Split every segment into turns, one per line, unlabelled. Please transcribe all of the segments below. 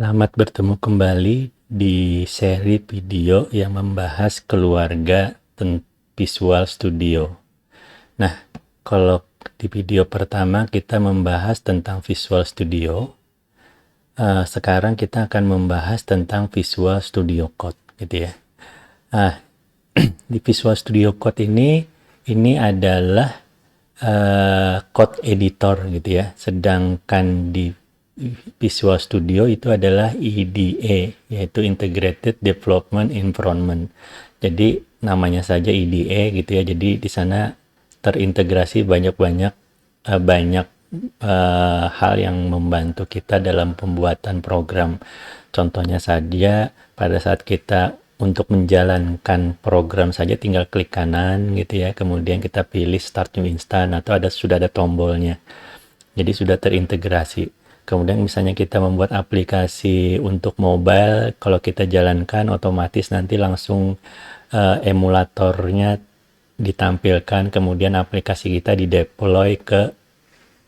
Selamat bertemu kembali di seri video yang membahas keluarga Visual Studio. Nah, kalau di video pertama kita membahas tentang Visual Studio, sekarang kita akan membahas tentang Visual Studio Code, gitu ya. Di Visual Studio Code ini adalah code editor, gitu ya. Sedangkan di Visual Studio itu adalah IDE, yaitu Integrated Development Environment. Jadi namanya saja IDE gitu ya. Jadi di sana terintegrasi banyak hal yang membantu kita dalam pembuatan program. Contohnya saja pada saat kita untuk menjalankan program saja tinggal klik kanan gitu ya. Kemudian kita pilih Start New Instance atau sudah ada tombolnya. Jadi sudah terintegrasi. Kemudian misalnya kita membuat aplikasi untuk mobile, kalau kita jalankan otomatis nanti langsung emulatornya ditampilkan, kemudian aplikasi kita dideploy ke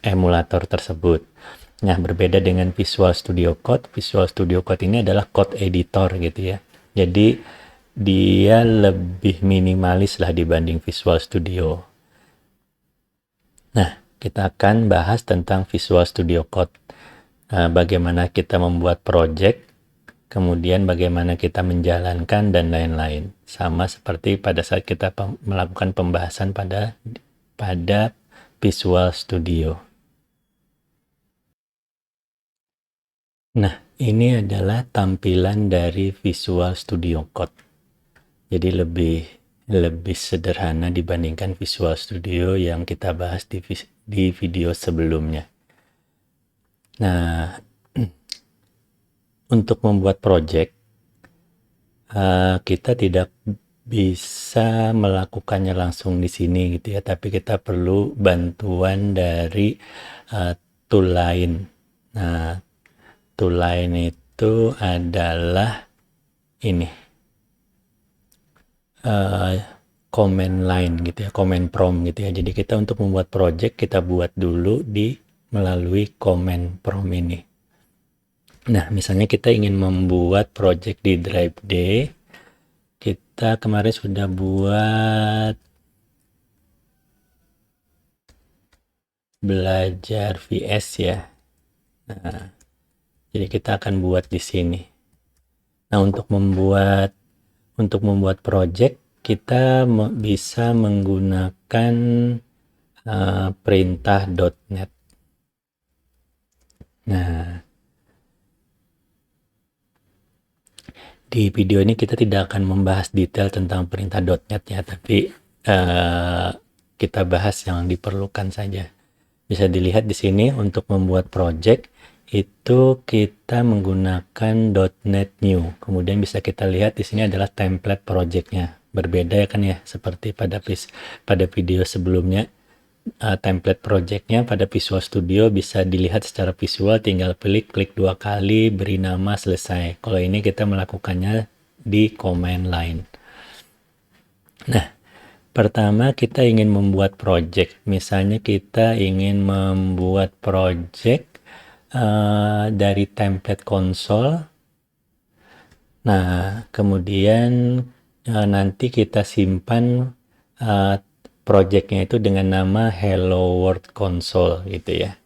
emulator tersebut. Nah, berbeda dengan Visual Studio Code, Visual Studio Code ini adalah code editor gitu ya. Jadi dia lebih minimalis lah dibanding Visual Studio. Nah, kita akan bahas tentang Visual Studio Code. Bagaimana kita membuat project, kemudian bagaimana kita menjalankan, dan lain-lain. Sama seperti pada saat kita melakukan pembahasan pada Visual Studio. Nah, ini adalah tampilan dari Visual Studio Code. Jadi lebih sederhana dibandingkan Visual Studio yang kita bahas di video sebelumnya. Nah, untuk membuat project, kita tidak bisa melakukannya langsung di sini gitu ya, tapi kita perlu bantuan dari tool lain. Nah, tool lain itu adalah ini, command line gitu ya, command prompt gitu ya. Jadi kita untuk membuat project kita buat dulu melalui command prompt ini. Nah, misalnya kita ingin membuat project di Drive D, kita kemarin sudah buat belajar VS ya. Nah, jadi kita akan buat di sini. Nah, untuk membuat project kita bisa menggunakan perintah.NET. Nah, di video ini kita tidak akan membahas detail tentang perintah.NET ya, tapi kita bahas yang diperlukan saja. Bisa dilihat di sini untuk membuat project itu kita menggunakan .NET New. Kemudian bisa kita lihat di sini adalah template projectnya. Berbeda ya kan ya, seperti pada video sebelumnya. Template projectnya pada Visual Studio bisa dilihat secara visual, tinggal klik 2 kali, beri nama, selesai. Kalau ini kita melakukannya di command line. Nah, pertama kita ingin membuat project. Misalnya kita ingin membuat project dari template console. Nah, kemudian nanti kita simpan projectnya itu dengan nama Hello World Console gitu ya.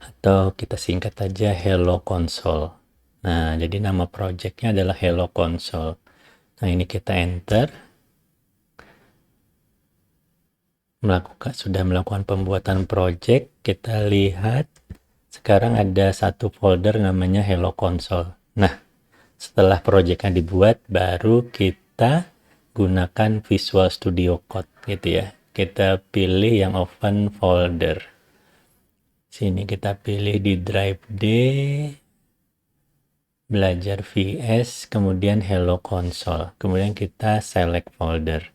Atau kita singkat aja Hello Console. Nah, jadi nama projectnya adalah Hello Console. Nah, ini kita enter. Sudah melakukan pembuatan project. Kita lihat sekarang ada satu folder namanya Hello Console. Nah, setelah projectnya dibuat, baru kita gunakan Visual Studio Code gitu ya. Kita pilih yang open folder. Sini kita pilih di Drive D, belajar VS, kemudian Hello Console. Kemudian kita select folder.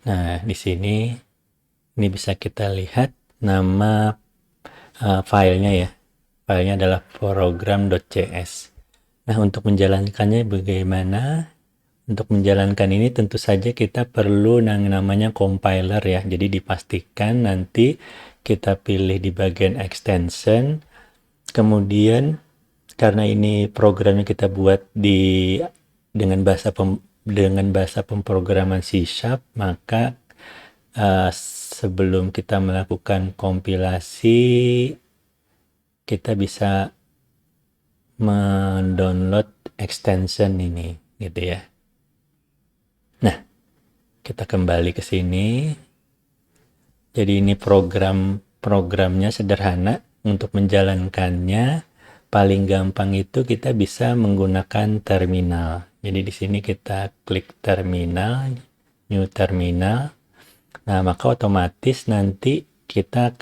Nah, di sini ini bisa kita lihat nama filenya ya. Filenya adalah program.cs. Nah, untuk menjalankannya bagaimana? Untuk menjalankan ini tentu saja kita perlu namanya compiler ya. Jadi dipastikan nanti kita pilih di bagian extension, kemudian karena ini programnya kita buat dengan bahasa pemrograman C#, maka sebelum kita melakukan kompilasi kita bisa mendownload extension ini gitu ya. Nah, kita kembali ke sini. Jadi ini programnya sederhana. Untuk menjalankannya paling gampang itu kita bisa menggunakan terminal. Jadi di sini kita klik terminal, new terminal. Nah, maka otomatis nanti kita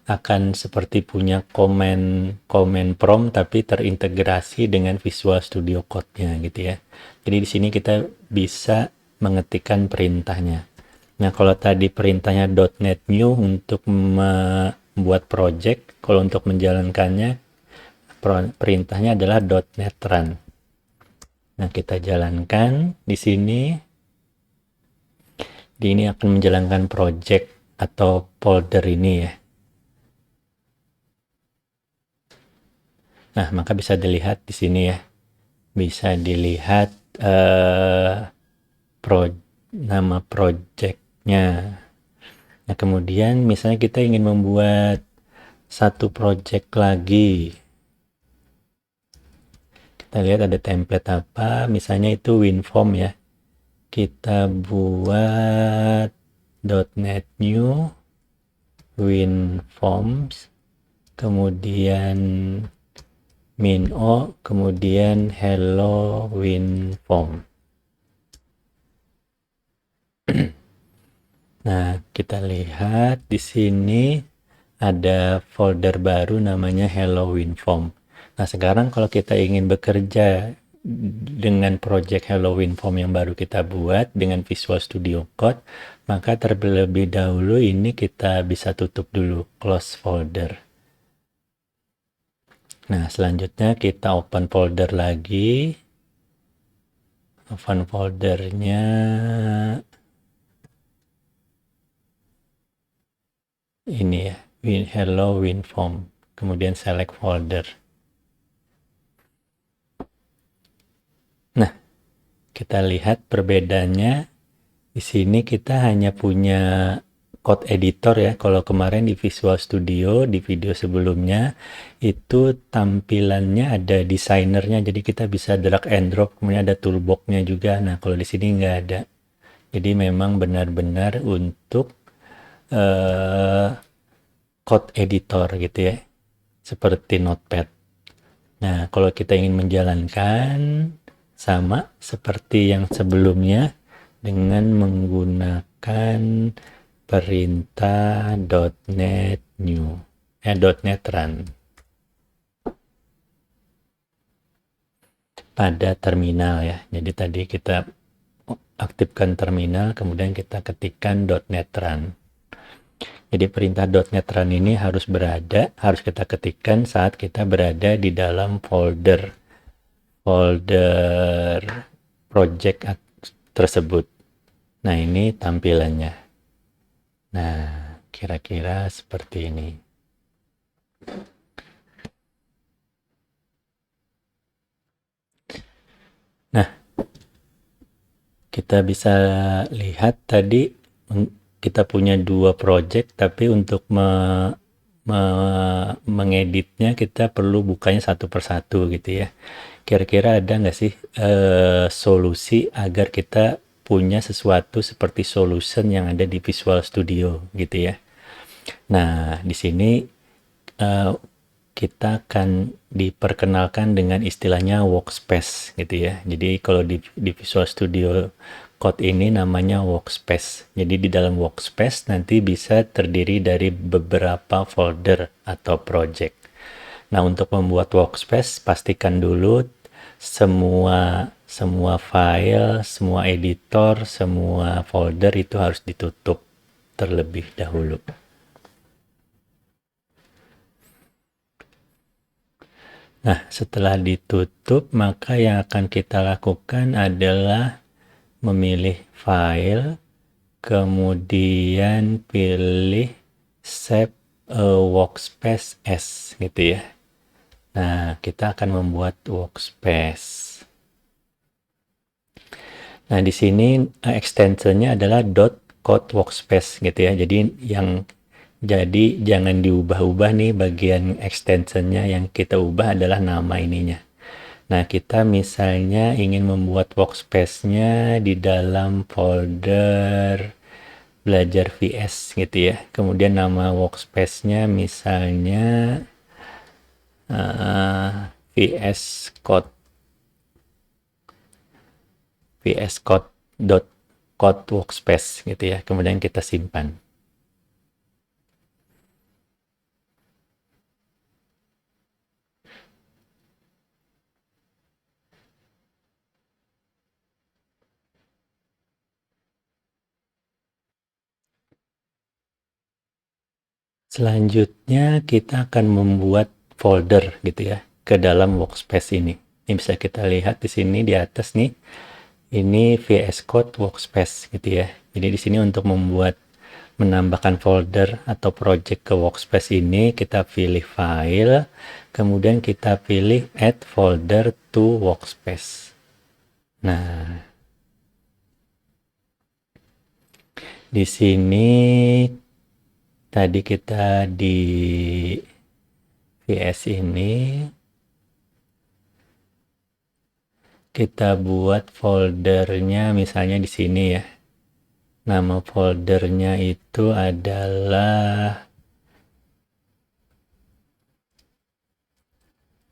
akan seperti punya komen prompt tapi terintegrasi dengan Visual Studio Code-nya gitu ya. Jadi di sini kita bisa mengetikkan perintahnya. Nah, kalau tadi perintahnya .NET New untuk membuat project, kalau untuk menjalankannya perintahnya adalah .NET Run. Nah, kita jalankan di sini. Ini akan menjalankan project atau folder ini ya. Nah, maka bisa dilihat di sini ya. Bisa dilihat nama projectnya. Nah, kemudian misalnya kita ingin membuat satu project lagi. Kita lihat ada template apa, misalnya itu WinForm ya. Kita buat .NET New WinForms, kemudian min-o, kemudian hello WinForm. Nah, kita lihat di sini ada folder baru namanya Hello WinForm. Nah, sekarang kalau kita ingin bekerja dengan project Hello WinForm yang baru kita buat dengan Visual Studio Code, maka terlebih dahulu ini kita bisa tutup dulu, close folder. Nah, selanjutnya kita open folder lagi. Open foldernya ini ya, Hello WinForm, kemudian select folder. Nah, kita lihat perbedaannya. Di sini kita hanya punya code editor ya. Kalau kemarin di Visual Studio, di video sebelumnya, itu tampilannya ada desainernya. Jadi kita bisa drag and drop, kemudian ada toolbox-nya juga. Nah, kalau di sini nggak ada. Jadi memang benar-benar untuk code editor gitu ya. Seperti Notepad. Nah, kalau kita ingin menjalankan sama seperti yang sebelumnya dengan menggunakan perintah .NET New, .NET Run pada terminal ya. Jadi tadi kita aktifkan terminal, kemudian kita ketikkan .NET Run. Jadi perintah .NET Run ini harus kita ketikkan saat kita berada di dalam folder project tersebut. Nah, ini tampilannya. Nah, kira-kira seperti ini. Nah, kita bisa lihat tadi kita punya dua project, tapi untuk mengeditnya kita perlu bukanya satu persatu gitu ya. Kira-kira ada nggak sih solusi agar kita punya sesuatu seperti solution yang ada di Visual Studio gitu ya. Nah, di sini kita akan diperkenalkan dengan istilahnya workspace gitu ya. Jadi kalau di Visual Studio Code ini namanya workspace. Jadi di dalam workspace nanti bisa terdiri dari beberapa folder atau project. Nah, untuk membuat workspace pastikan dulu semua file, semua editor, semua folder itu harus ditutup terlebih dahulu. Nah, setelah ditutup, maka yang akan kita lakukan adalah memilih file, kemudian pilih save workspace as gitu ya. Nah, kita akan membuat workspace. Nah, di sini extensionnya adalah .code workspace gitu ya. Jadi jangan diubah-ubah nih, bagian extensionnya yang kita ubah adalah nama ininya. Nah, kita misalnya ingin membuat workspace-nya di dalam folder belajar VS gitu ya. Kemudian nama workspace-nya misalnya VS Code dot workspace gitu ya. Kemudian kita simpan. Selanjutnya kita akan membuat folder gitu ya ke dalam workspace ini. Ini bisa kita lihat di sini di atas nih. Ini VS Code workspace gitu ya. Jadi di sini untuk menambahkan folder atau project ke workspace ini, kita pilih file, kemudian kita pilih add folder to workspace. Nah, di sini tadi kita di VS ini kita buat foldernya misalnya di sini ya. Nama foldernya itu adalah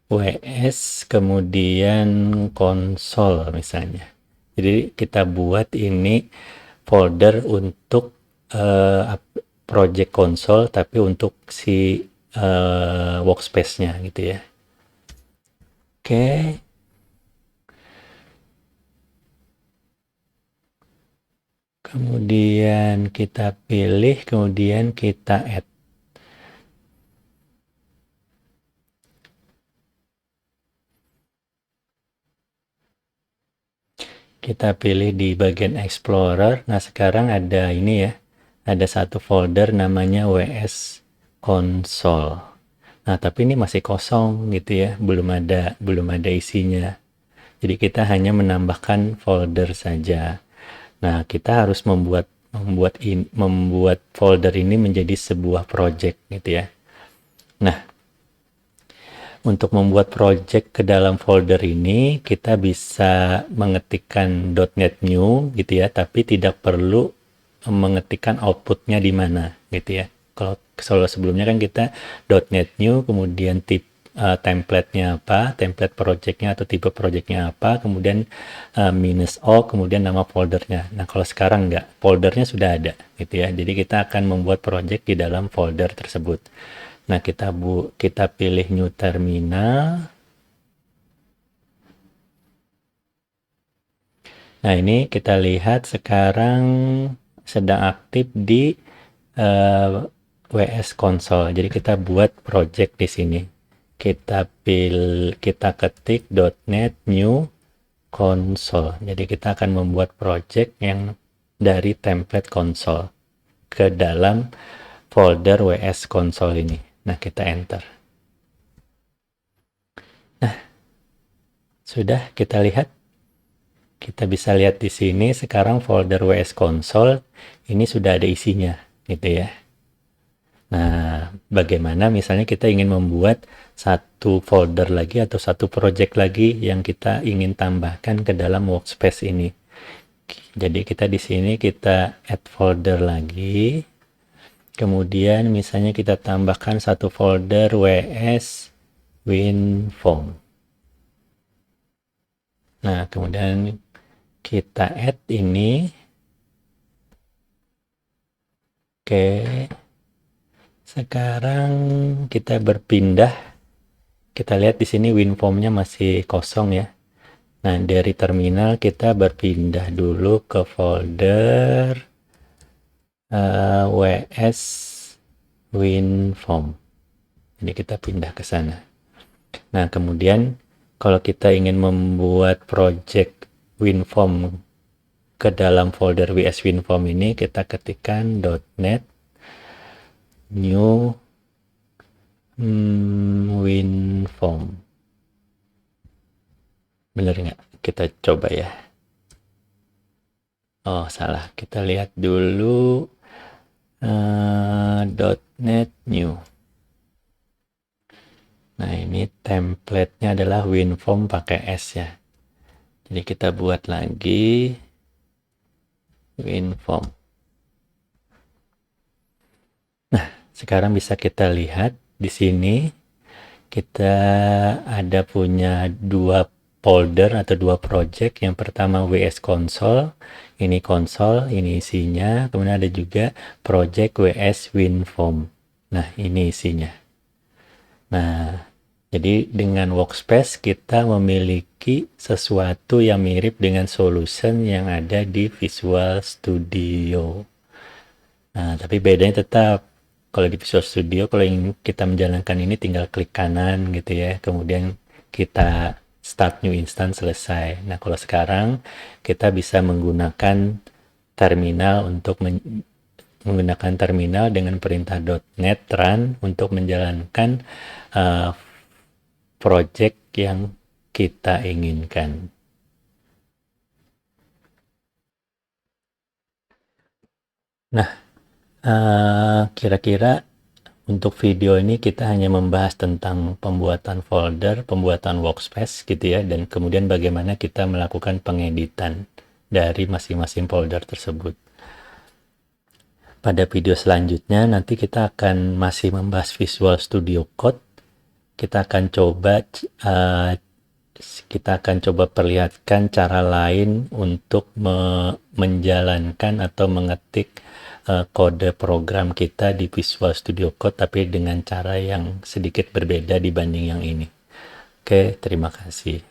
WS kemudian konsol misalnya. Jadi kita buat ini folder untuk project konsol tapi untuk si workspace-nya gitu ya. Oke. Kemudian kita pilih, kemudian kita add. Kita pilih di bagian Explorer. Nah, sekarang ada ini ya. Ada satu folder namanya WS Console. Nah, tapi ini masih kosong gitu ya. Belum ada isinya. Jadi kita hanya menambahkan folder saja. Nah, kita harus membuat folder ini menjadi sebuah project gitu ya. Nah, untuk membuat project ke dalam folder ini, kita bisa mengetikkan .NET New gitu ya, tapi tidak perlu mengetikkan outputnya di mana gitu ya. Kalau sebelumnya kan kita .NET New, kemudian template-nya apa, template project-nya atau tipe project-nya apa, kemudian -o, kemudian nama foldernya. Nah, kalau sekarang enggak, foldernya sudah ada gitu ya. Jadi kita akan membuat project di dalam folder tersebut. Nah, kita pilih new terminal. Nah, ini kita lihat sekarang sedang aktif di WS Console. Jadi kita buat project di sini. Kita ketik .NET new console. Jadi kita akan membuat project yang dari template console ke dalam folder WS Console ini. Nah, kita enter. Nah, sudah kita lihat. Kita bisa lihat di sini sekarang folder WS Console ini sudah ada isinya, gitu ya. Nah, bagaimana misalnya kita ingin membuat satu folder lagi atau satu project lagi yang kita ingin tambahkan ke dalam workspace ini. Jadi kita di sini kita add folder lagi. Kemudian misalnya kita tambahkan satu folder WS WinForm. Nah, kemudian kita add ini. Oke. Sekarang kita berpindah. Kita lihat di sini WinForm-nya masih kosong ya. Nah, dari terminal kita berpindah dulu ke folder WS WinForm. Jadi kita pindah ke sana. Nah, kemudian kalau kita ingin membuat project WinForm ke dalam folder WS WinForm ini, kita ketikkan .NET new WinForm. Bener nggak? Kita coba ya. Oh, salah. Kita lihat dulu .NET New. Nah, ini template-nya adalah WinForm pakai S ya. Jadi kita buat lagi WinForm. Nah, sekarang bisa kita lihat di sini kita ada punya dua folder atau dua project. Yang pertama WS Console, ini konsol, ini isinya. Kemudian ada juga project WS WinForm. Nah, ini isinya. Nah, jadi dengan Workspace kita memiliki sesuatu yang mirip dengan solution yang ada di Visual Studio. Nah, tapi bedanya tetap kalau di Visual Studio, kalau ingin kita menjalankan ini tinggal klik kanan gitu ya, kemudian kita start new instance, selesai. Nah, kalau sekarang kita bisa menggunakan terminal untuk menggunakan terminal dengan perintah .NET run untuk menjalankan project yang kita inginkan. Nah, kira-kira untuk video ini kita hanya membahas tentang pembuatan folder, pembuatan workspace gitu ya, dan kemudian bagaimana kita melakukan pengeditan dari masing-masing folder tersebut. Pada video selanjutnya nanti kita akan masih membahas Visual Studio Code. Kita akan coba perlihatkan cara lain untuk menjalankan atau mengetik kode program kita di Visual Studio Code, tapi dengan cara yang sedikit berbeda dibanding yang ini. Oke, terima kasih.